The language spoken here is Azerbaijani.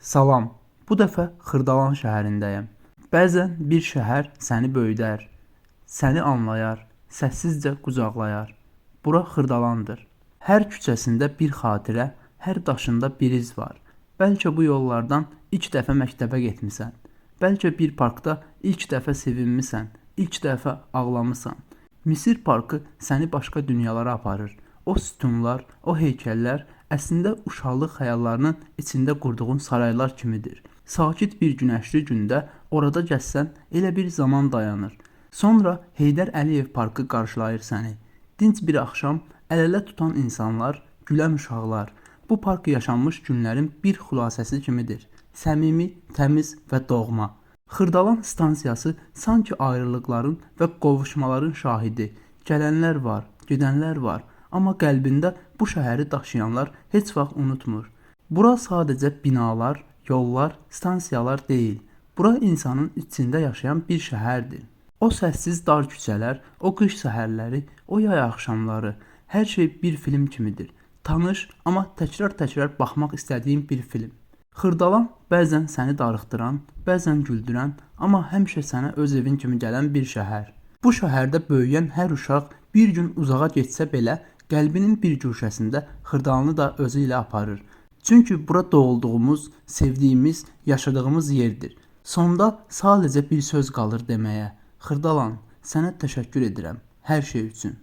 Salam, bu dəfə Xırdalan şəhərindəyəm. Bəzən bir şəhər səni böyüdər, səni anlayar, səssizcə qucaqlayar. Bura Xırdalandır. Hər küçəsində bir xatirə, hər daşında bir iz var. Bəlkə bu yollardan ilk dəfə məktəbə getmisən. Bəlkə bir parkda ilk dəfə sevinmisən, ilk dəfə ağlamısan. Misir parkı səni başqa dünyalara aparır. O sütunlar, o heykəllər əslində uşaqlıq xəyallarının içində qurduğun saraylar kimidir. Sakit bir günəşli gündə orada gəzsən elə bir zaman dayanır. Sonra Heydər Əliyev parkı qarşılayır səni. Dinc bir axşam, əl-ələ tutan insanlar, gülən uşaqlar. Bu park yaşanmış günlərin bir xülasəsi kimidir. Səmimi, təmiz və doğma. Xırdalan stansiyası sanki ayrılıqların və qovuşmaların şahidi. Gələnlər var, gedənlər var, amma qəlbində bu şəhəri daşıyanlar heç vaxt unutmur. Bura sadəcə binalar, yollar, stansiyalar deyil. Bura insanın içində yaşayan bir şəhərdir. O səssiz dar küçələr, o qış səhərləri, o yay axşamları, hər şey bir film kimidir. Tanış, amma təkrar-təkrar baxmaq istədiyim bir film. Xırdalan bəzən səni darıxdıran, bəzən güldürən, amma həmişə sənə öz evin kimi gələn bir şəhər. Bu şəhərdə böyüyən hər uşaq bir gün uzağa getsə belə, qəlbinin bir guşəsində Xırdalanı da özü ilə aparır. Çünki bura doğulduğumuz, sevdiyimiz, yaşadığımız yerdir. Sonda sadəcə bir söz qalır deməyə. Xırdalan, sənə təşəkkür edirəm hər şey üçün.